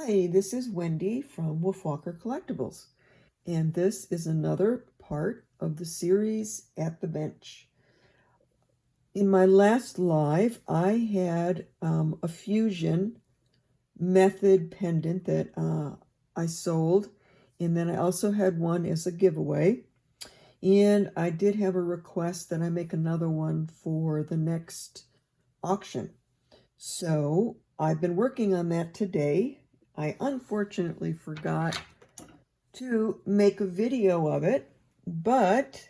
Hi, this is Wendy from Wolfwalker Collectibles, and this is another part of the series At the Bench. In my last live, I had a fusion method pendant that I sold, and then I also had one as a giveaway. And I did have a request that I make another one for the next auction. So I've been working on that today. I unfortunately forgot to make a video of it, but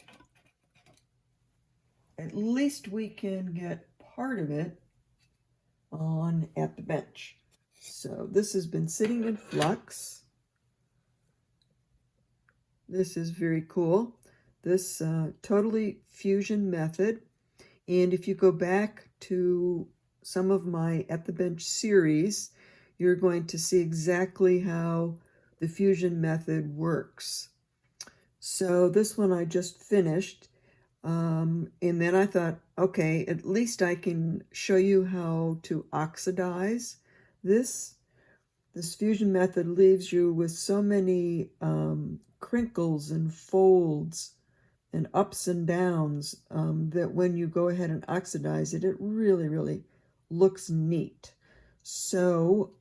at least we can get part of it on At the Bench. So this has been sitting in flux. This is very cool. This totally fusion method. And if you go back to some of my At the Bench series, you're going to see exactly how the fusion method works. So this one I just finished, and then I thought, okay, at least I can show you how to oxidize this. This fusion method leaves you with so many crinkles and folds and ups and downs that when you go ahead and oxidize it, it really looks neat. So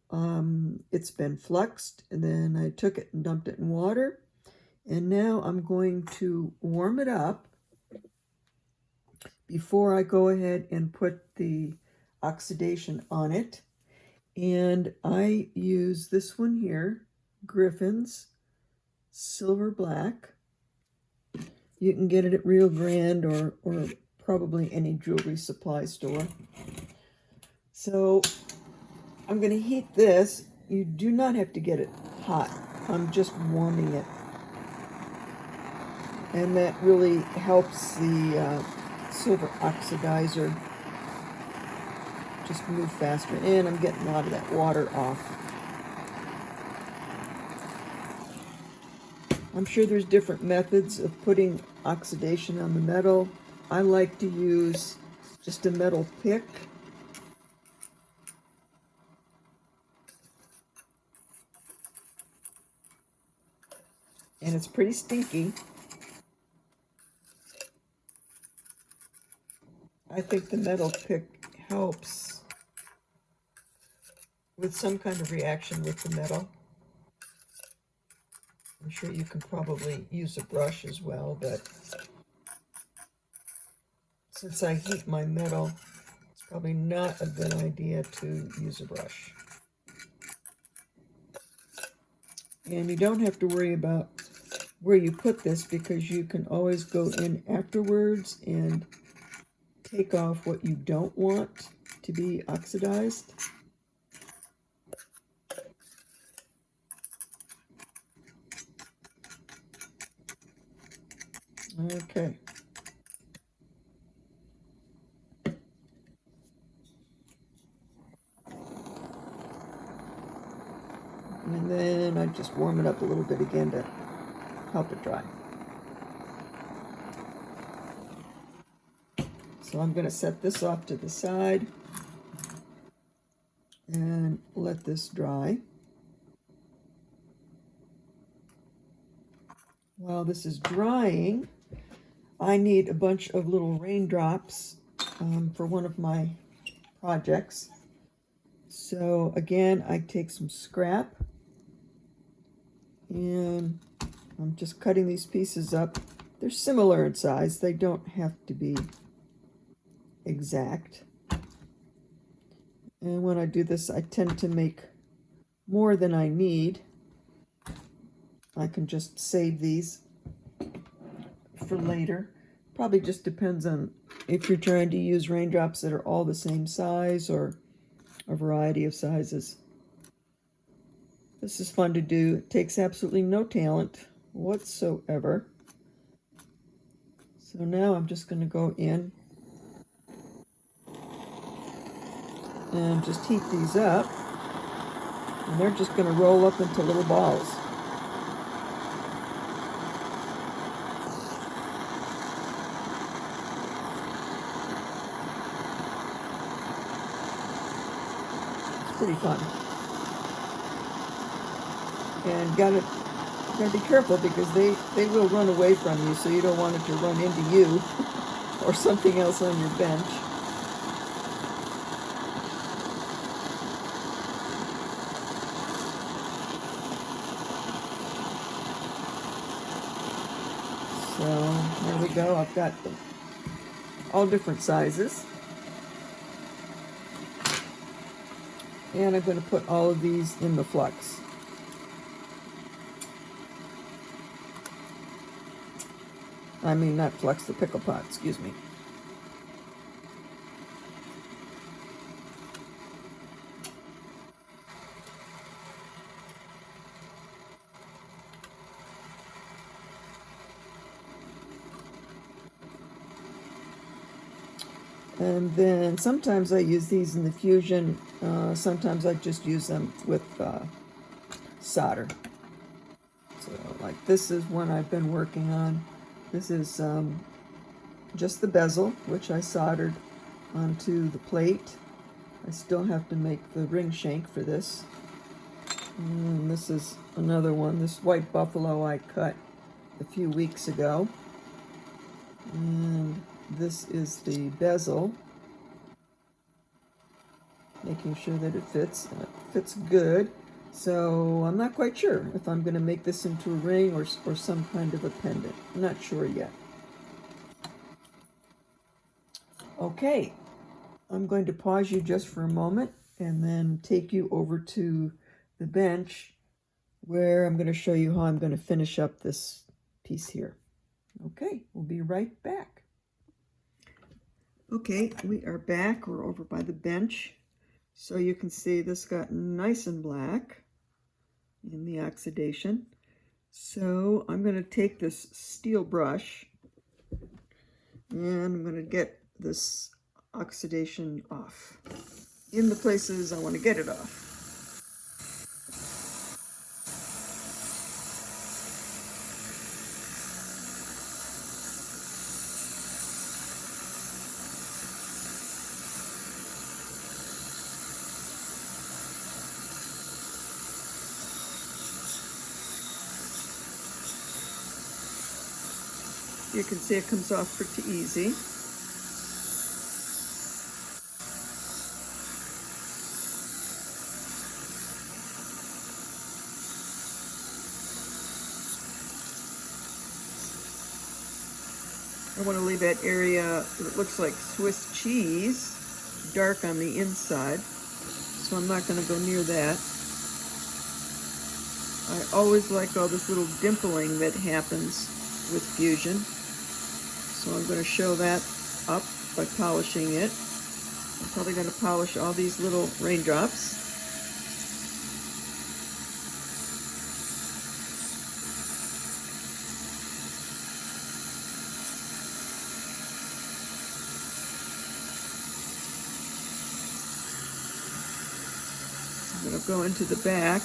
it's been fluxed, and then I took it and dumped it in water, and now I'm going to warm it up before I go ahead and put the oxidation on it. And I use this one here, Griffin's Silver Black. You can get it at Rio Grande or probably any jewelry supply store. So I'm going to heat this. You do not have to get it hot. I'm just warming it. And that really helps the silver oxidizer just move faster. And I'm getting a lot of that water off. I'm sure there's different methods of putting oxidation on the metal. I like to use just a metal pick. And it's pretty stinky. I think the metal pick helps with some kind of reaction with the metal. I'm sure you can probably use a brush as well, but since I heat my metal, it's probably not a good idea to use a brush. And you don't have to worry about where you put this, because you can always go in afterwards and take off what you don't want to be oxidized. Okay. And then I just warm it up a little bit again to help it dry. So I'm going to set this off to the side and let this dry. While this is drying, I need a bunch of little raindrops for one of my projects. So again, I take some scrap and I'm just cutting these pieces up. They're similar in size. They don't have to be exact. And when I do this, I tend to make more than I need. I can just save these for later. Probably just depends on if you're trying to use raindrops that are all the same size or a variety of sizes. This is fun to do. It takes absolutely no talent whatsoever. So now I'm just going to go in and just heat these up. And they're just going to roll up into little balls. It's pretty fun. And gotta be careful because they will run away from you, so you don't want it to run into you or something else on your bench. So there we go. I've got them all different sizes. And I'm going to put all of these in the flux. I mean, not flux, the pickle pot, excuse me. And then sometimes I use these in the fusion. Sometimes I just use them with solder. So like this is one I've been working on. This is just the bezel, which I soldered onto the plate. I still have to make the ring shank for this. And this is another one. This white buffalo I cut a few weeks ago. And this is the bezel. Making sure that it fits, and it fits good. So I'm not quite sure if I'm going to make this into a ring or some kind of a pendant. I'm not sure yet. Okay, I'm going to pause you just for a moment and then take you over to the bench where I'm going to show you how I'm going to finish up this piece here. Okay, we'll be right back. Okay, we are back. We're over by the bench. So you can see this got nice and black in the oxidation. So I'm going to take this steel brush and I'm going to get this oxidation off in the places I want to get it off. You can see it comes off pretty easy. I want to leave that area that looks like Swiss cheese dark on the inside, so I'm not going to go near that. I always like all this little dimpling that happens with fusion, so I'm going to show that up by polishing it. I'm probably going to polish all these little raindrops. I'm going to go into the back.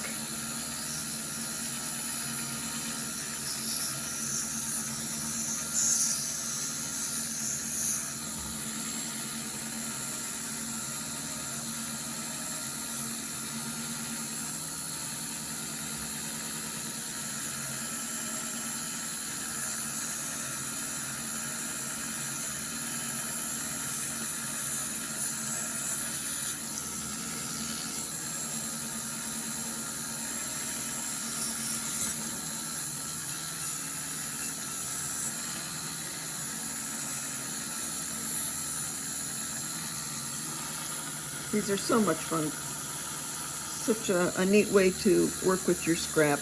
These are so much fun. Such a neat way to work with your scrap.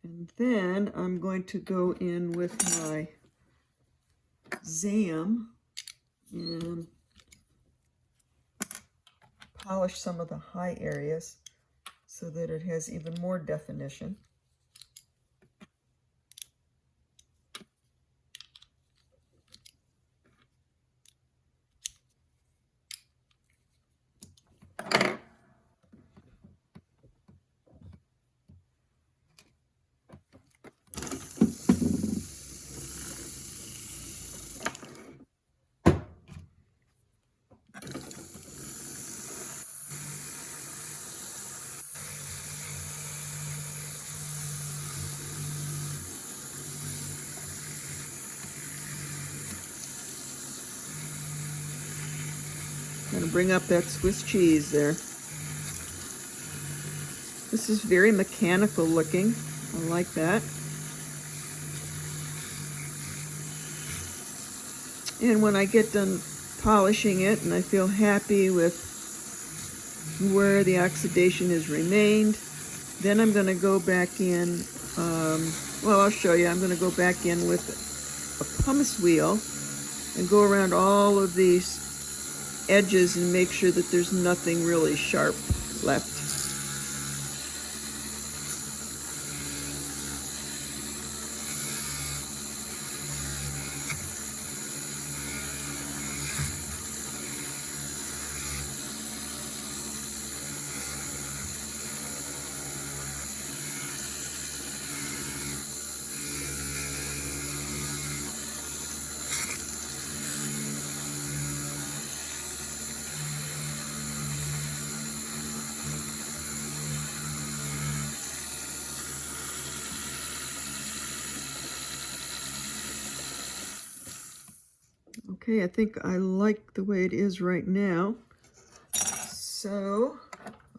And then I'm going to go in with my ZAM and polish some of the high areas so that it has even more definition. Gonna bring up that Swiss cheese there. This is very mechanical looking. I like that. And when I get done polishing it and I feel happy with where the oxidation has remained, then I'm going to go back in, well, I'll show you. I'm going to go back in with a pumice wheel and go around all of these edges and make sure that there's nothing really sharp left. Okay, I think I like the way it is right now. So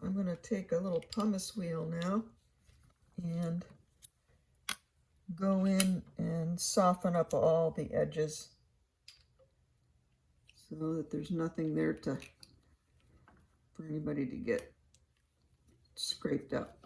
I'm going to take a little pumice wheel now and go in and soften up all the edges so that there's nothing there for anybody to get scraped up.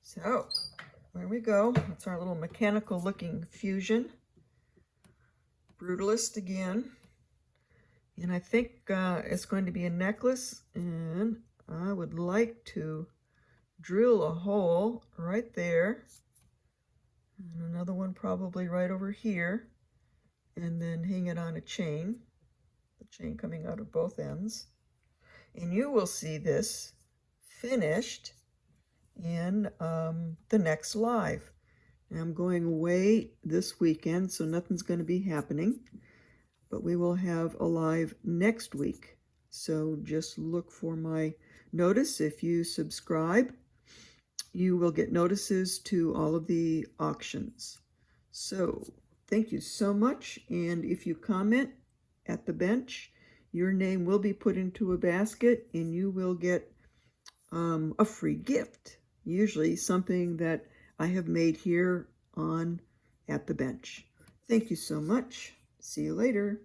So there we go. That's our little mechanical looking fusion. Brutalist again. And I think it's going to be a necklace, and I would like to drill a hole right there, and another one probably right over here, and then hang it on a chain, the chain coming out of both ends. And you will see this finished in the next live. And I'm going away this weekend, so nothing's going to be happening, but we will have a live next week. So just look for my notice. If you subscribe, you will get notices to all of the auctions. So thank you so much. And if you comment at the bench, your name will be put into a basket and you will get a free gift, usually something that I have made here on At the Bench. Thank you so much. See you later.